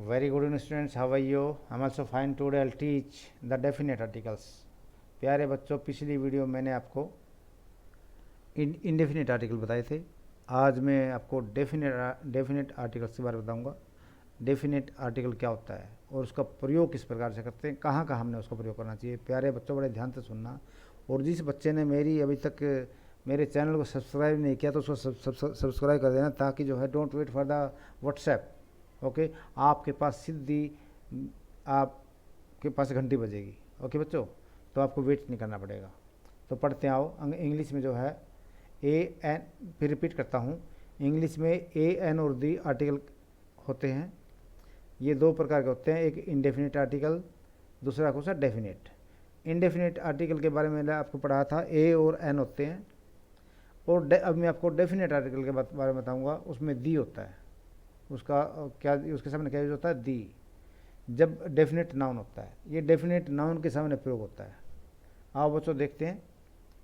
Very good evening students, how are you? I'm also fine. Today I'll teach the definite articles. प्यारे बच्चों, पिछली video मैंने आपको indefinite article बताए थे। आज मैं आपको डेफिनेट आर्टिकल्स के बारे में बताऊंगा। डेफिनेट आर्टिकल क्या होता है और उसका प्रयोग किस प्रकार से करते हैं, कहाँ कहाँ हमने उसका प्रयोग करना चाहिए। प्यारे बच्चों, बड़े ध्यान से सुनना। और जिस बच्चे ने अभी तक मेरे चैनल को सब्सक्राइब नहीं किया तो उसको सब्सक्राइब कर देना, ताकि जो है don't wait for the WhatsApp. Okay, आपके पास सीधी आपके पास घंटी बजेगी। ओके बच्चों, तो आपको वेट नहीं करना पड़ेगा। तो पढ़ते आओ। इंग्लिश में जो है ए एन, फिर रिपीट करता हूँ, इंग्लिश में ए एन और दी आर्टिकल होते हैं। ये दो प्रकार के होते हैं, एक इंडेफिनिट आर्टिकल, दूसरा कौन सा डेफिनेट। इंडेफिनिट आर्टिकल के बारे में मैंने आपको पढ़ा था, ए और एन होते हैं। और अब मैं आपको डेफिनेट आर्टिकल के बारे में बताऊँगा। उसमें दी होता है, उसका क्या, उसके सामने क्या यूज होता है, दी। जब डेफिनेट नाउन होता है, ये डेफिनेट नाउन के सामने प्रयोग होता है। आओ बच्चों देखते हैं,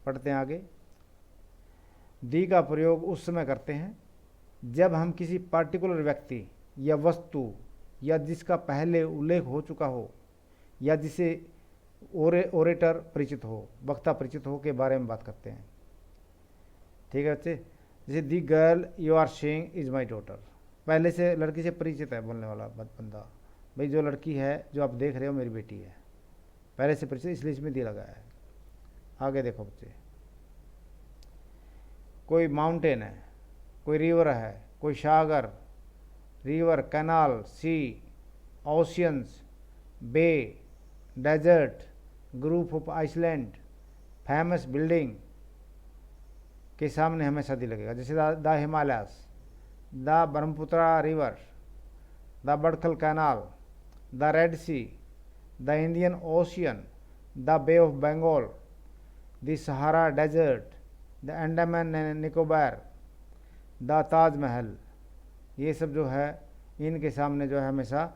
पढ़ते हैं आगे। दी का प्रयोग उस समय करते हैं जब हम किसी पार्टिकुलर व्यक्ति या वस्तु या जिसका पहले उल्लेख हो चुका हो या जिसे ओरेटर परिचित हो, वक्ता परिचित हो के बारे में बात करते हैं। ठीक है बच्चे, जैसे the girl you are seeing is my daughter. पहले से लड़की से परिचित है बोलने वाला बंदा, भाई जो लड़की है जो आप देख रहे हो मेरी बेटी है, पहले से परिचित, इसलिए इसमें दी लगाया है। आगे देखो बच्चे, कोई माउंटेन है, कोई रिवर है, कोई सागर, river, canal, sea, oceans, bay, desert, group of island, famous building के सामने हमेशा दी लगेगा। जैसे the Himalayas, the Brahmaputra river, the Badkhal canal, the Red Sea, the Indian Ocean, the Bay of Bengal, the Sahara desert, the Andaman and Nicobar, the Taj Mahal. ये सब जो है इनके सामने जो है हमेशा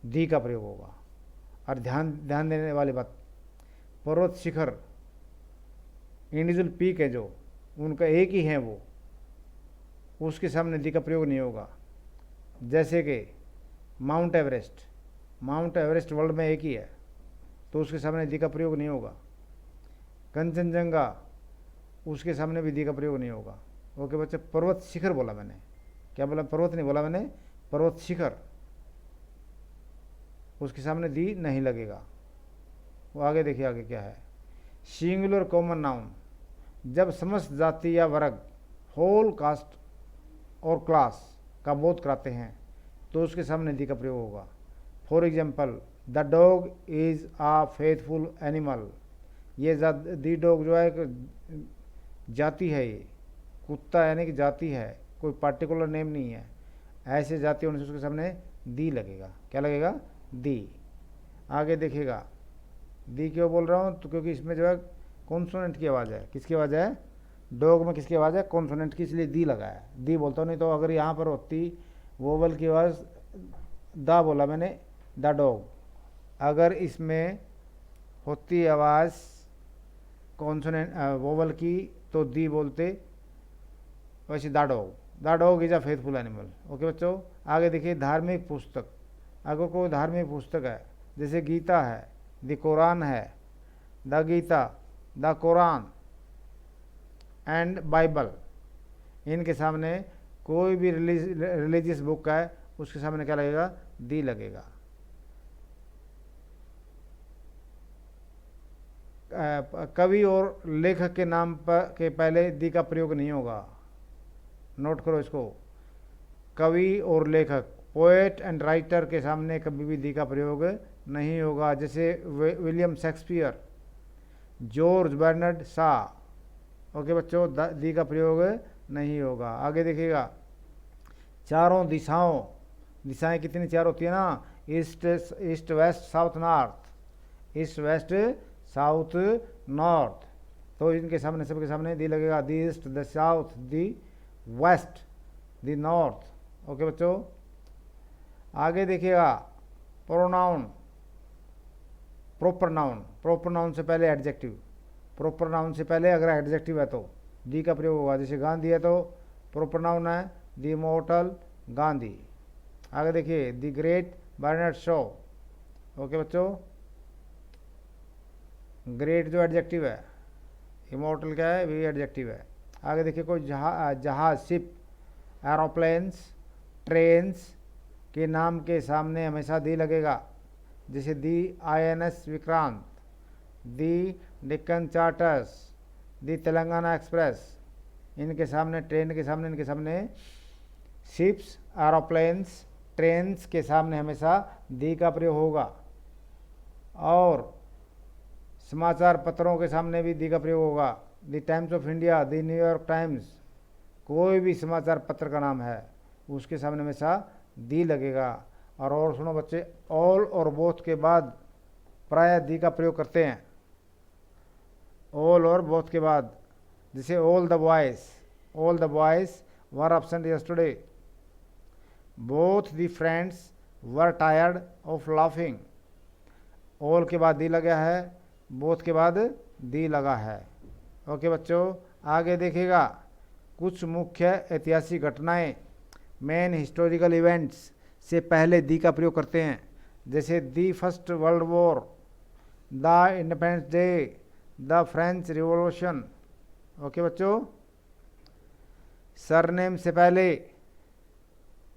दी का प्रयोग होगा। और ध्यान देने वाली बात, पर्वत शिखर, इंडिविजुअल पीक है जो उनका एक ही है, वो उसके सामने दी का प्रयोग नहीं होगा। जैसे कि mount Everest, mount Everest world में एक ही है, तो उसके सामने दी का प्रयोग नहीं होगा। कंचनजंगा, उसके सामने भी दी का प्रयोग नहीं होगा। ओके बच्चे, पर्वत शिखर बोला मैंने, क्या बोला, पर्वत नहीं बोला मैंने, पर्वत शिखर, उसके सामने दी नहीं लगेगा। वो आगे देखिए, आगे क्या है। सिंगुलर कॉमन नाउन, जब समस्त जाति या वर्ग, होल कास्ट और क्लास का बोध कराते हैं तो उसके सामने दी का प्रयोग होगा। For example, the dog is a faithful animal. ये दी डॉग जो है एक जाति है, ये कुत्ता यानी कि जाति है, कोई पार्टिकुलर नेम नहीं है। ऐसे जाति होने से उसके सामने दी लगेगा। क्या लगेगा, दी। आगे देखिएगा, दी क्यों बोल रहा हूँ, तो क्योंकि इसमें जो है कॉन्सोनेंट की आवाज़ है। किसकी आवाज़ है, डॉग में किसकी आवाज़ है, कॉन्सोनेंट की, इसलिए दी लगाया। दी बोलता हूँ, नहीं तो अगर यहाँ पर होती वोवल की आवाज़, दा बोला मैंने, द डॉग, अगर इसमें होती आवाज़ कॉन्सोनेंट वोवल की तो दी बोलते, वैसे the dog is a faithful animal. Okay बच्चों, आगे देखिए, धार्मिक पुस्तक, अगर कोई धार्मिक पुस्तक है, जैसे गीता है, द कुरान है, the Gita, the Quran and Bible, इनके सामने कोई भी रिलीजियस बुक है, उसके सामने क्या लगेगा, दी लगेगा। कवि और लेखक के नाम पर के पहले दी का प्रयोग नहीं होगा। नोट करो इसको, कवि और लेखक, पोएट एंड राइटर के सामने कभी भी दी का प्रयोग नहीं होगा। जैसे William Shakespeare, George Bernard Shaw. Okay बच्चों, दी का प्रयोग नहीं होगा। आगे देखिएगा, चारों दिशाओं, दिशाएं कितनी चार होती है ना, east west south north, east west south north, तो इनके सामने, सबके सामने दी लगेगा। The east, the south, the west, the north. Okay बच्चों, आगे देखिएगा, pronoun, proper noun, proper noun से पहले एडजेक्टिव, प्रॉपर नाउन से पहले अगर एडजेक्टिव है तो दी का प्रयोग होगा। जैसे गांधी है तो प्रॉपर नाउन है दी इमॉर्टल गांधी। आगे देखिए, the great, Bernard Shaw. Okay बच्चों, ग्रेट जो एडजेक्टिव है, इमोर्टल क्या है, भी एडजेक्टिव है। आगे देखिए, कोई जहाज, शिप, एरोप्लेन्स, ट्रेन्स के नाम के सामने हमेशा दी लगेगा, जैसे दी INS विक्रांत, दी डेक्कन चार्टर्स, दी तेलंगाना एक्सप्रेस। इनके सामने, ट्रेन के सामने, इनके सामने, शिप्स, एरोप्लेन्स, ट्रेन्स के सामने हमेशा दी का प्रयोग होगा। और समाचार पत्रों के सामने भी दी का प्रयोग होगा। The times of India, the New York times, कोई भी समाचार पत्र का नाम है उसके सामने हमेशा दी लगेगा। और सुनो बच्चे, ऑल और बोथ के बाद प्राय दी का प्रयोग करते हैं। ऑल और बोथ के बाद, जैसे all the boys were absent yesterday, both the friends were tired of laughing. All के बाद दी लगा है, बोथ के बाद दी लगा है। ओके बच्चों, आगे देखिएगा, कुछ मुख्य ऐतिहासिक घटनाएं, मेन हिस्टोरिकल इवेंट्स से पहले दी का प्रयोग करते हैं, जैसे the first world war, the independence day, the French revolution. Okay बच्चों, सरनेम से पहले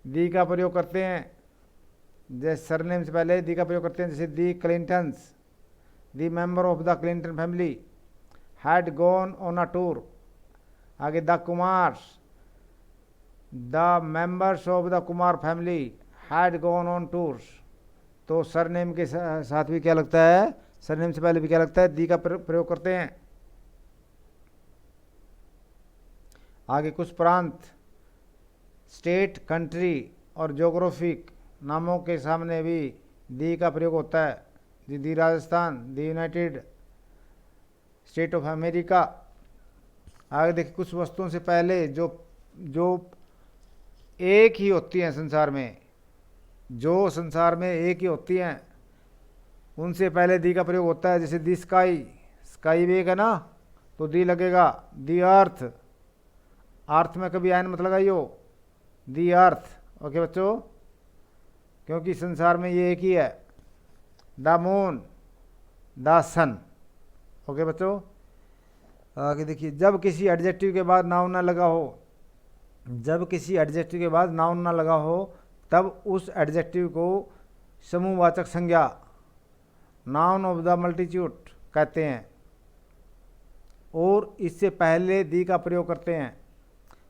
दी का प्रयोग करते हैं, जैसे सरनेम से पहले दी का प्रयोग करते हैं, जैसे the Clintons, the member of the Clinton family had gone on a tour. आगे the Kumars, the members of the Kumar family had gone on tours. तो सरनेम के साथ भी क्या लगता है, सरनेम से पहले भी क्या लगता है, दी का प्रयोग करते हैं। आगे कुछ प्रांत, स्टेट, कंट्री और ज्योग्राफिक नामों के सामने भी दी का प्रयोग होता है, दी राजस्थान, दी यूनाइटेड स्टेट ऑफ अमेरिका। आगे देखिए, कुछ वस्तुओं से पहले जो एक ही होती हैं संसार में, जो संसार में एक ही होती हैं, उनसे पहले दी का प्रयोग होता है, जैसे दी स्काई, स्काई भी एक है ना, तो दी लगेगा। दी अर्थ, अर्थ में कभी आयन मत लगाइयो, दी अर्थ। ओके बच्चों, क्योंकि संसार में ये एक ही है। The moon, the sun. Okay बच्चों, आगे देखिए, जब किसी एडजेक्टिव के बाद नाउन ना लगा हो, जब किसी एडजेक्टिव के बाद नाउन ना लगा हो, तब उस एडजेक्टिव को समूहवाचक संज्ञा, नाउन ऑफ द मल्टीट्यूड कहते हैं, और इससे पहले दी का प्रयोग करते हैं,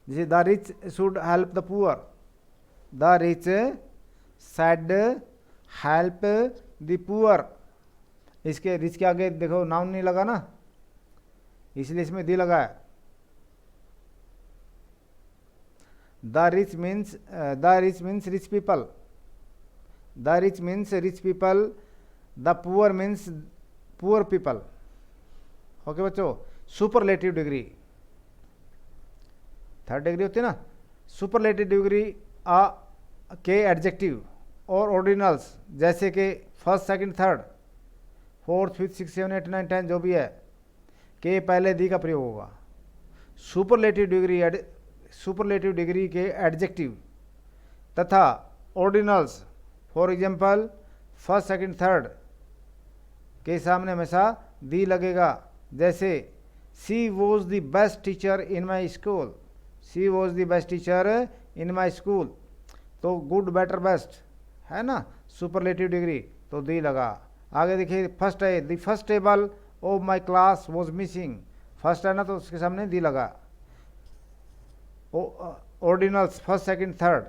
जैसे the rich should help the poor, the rich should help the poor. इसके रिच के आगे देखो नाउन नहीं लगा ना, इसलिए इसमें दी लगा है। The rich means rich people, the rich means rich people, the poor means poor people. Okay बच्चों, सुपरलेटिव डिग्री, थर्ड डिग्री होती है ना, सुपरलेटिव डिग्री के एडजेक्टिव और ऑर्डिनल्स, जैसे कि first, second, third, fourth, fifth, six, seven, eight, nine, 10 जो भी है, के पहले दी का प्रयोग होगा। सुपरलेटिव डिग्री के एडजेक्टिव तथा ordinals, for example first, second, third के सामने हमेशा दी लगेगा, जैसे she was the best teacher in my school, she was the best teacher in my school. तो गुड, बेटर, बेस्ट है ना, सुपरलेटिव डिग्री, तो दी लगा। आगे देखिए, फर्स्ट है, the first table of my class was missing, first है ना, तो उसके सामने दी लगा। Ordinals, first, second, third,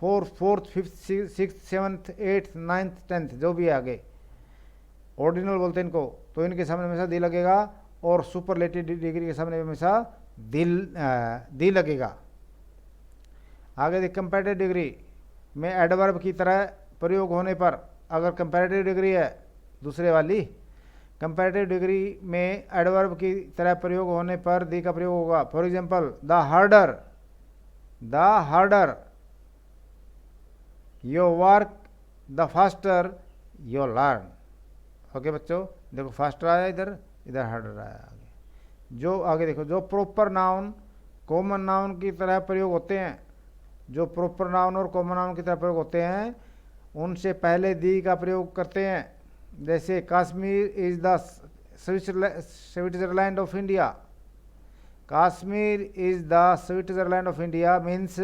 fourth, fifth, six, seventh, eighth, ninth, tenth जो भी है आगे ऑर्डिनल बोलते हैं इनको, तो इनके सामने हमेशा दी लगेगा, और सुपरलेटिव डिग्री के सामने हमेशा दी लगेगा। आगे देख, कंपैरेटिव डिग्री में एडवर्ब की तरह प्रयोग होने पर, अगर कंपैरेटिव डिग्री है दूसरे वाली, कंपैरेटिव डिग्री में एडवर्ब की तरह प्रयोग होने पर दी का प्रयोग होगा। For example the harder your work, the faster your learn. Okay बच्चों, देखो फास्टर आया इधर, इधर हार्डर आया आगे। जो आगे देखो, जो प्रॉपर नाउन कॉमन नाउन की तरह प्रयोग होते हैं, जो प्रॉपर नाउन और कॉमन नाउन की तरह प्रयोग होते हैं, उनसे पहले दी का प्रयोग करते हैं। जैसे Kashmir is the Switzerland of India. Kashmir is the Switzerland of India means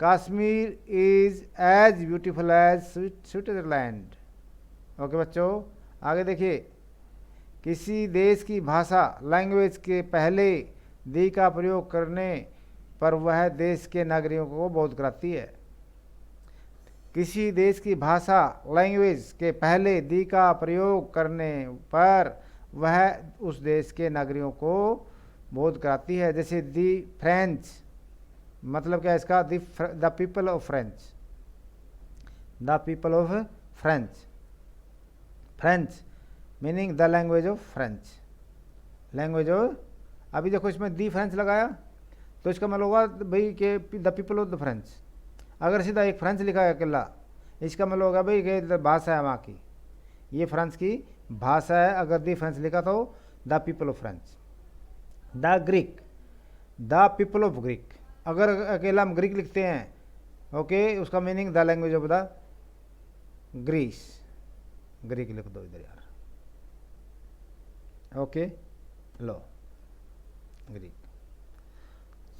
Kashmir is as beautiful as Switzerland. Okay बच्चों, आगे देखिए, किसी देश की भाषा लैंग्वेज के पहले दी का प्रयोग करने पर वह देश के नागरिकों को बोध कराती है। किसी देश की भाषा लैंग्वेज के पहले दी का प्रयोग करने पर वह उस देश के नागरिकों को बोध कराती है। जैसे दी फ्रेंच, मतलब क्या इसका, the people of French, the people of French, French meaning the language of French, language of. अभी देखो इसमें दी फ्रेंच लगाया तो इसका मतलब होगा भाई कि the people of the French. अगर सीधा एक फ्रेंच लिखा है अकेला, इसका मतलब होगा भाई कि भाषा है वहाँ की, ये फ्रांस की भाषा है। अगर दी फ्रेंच लिखा तो the people of French. The Greek, the people of Greek, अगर अकेला हम ग्रीक लिखते हैं, ओके, उसका meaning the language of the Greece, Greek लिख दो इधर यार, ओके, लो ग्रीक।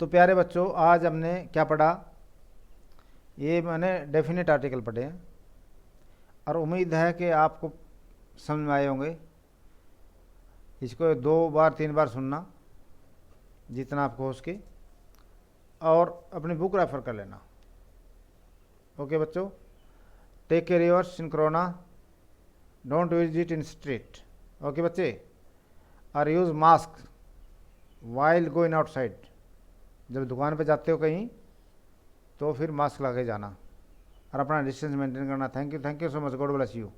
तो प्यारे बच्चों, आज हमने क्या पढ़ा, ये मैंने डेफिनेट आर्टिकल पढ़े हैं और उम्मीद है कि आपको समझ में आए होंगे। इसको 2 बार 3 बार सुनना जितना आपको हो सके, और अपनी बुक रेफर कर लेना। ओके बच्चों, टेक केयर योर सिंक्रोना, don't use it in street. Okay बच्चे, और use mask while going outside, जब दुकान पे जाते हो कहीं तो फिर मास्क लगा के जाना और अपना डिस्टेंस मेंटेन करना। Thank you so much, God bless you.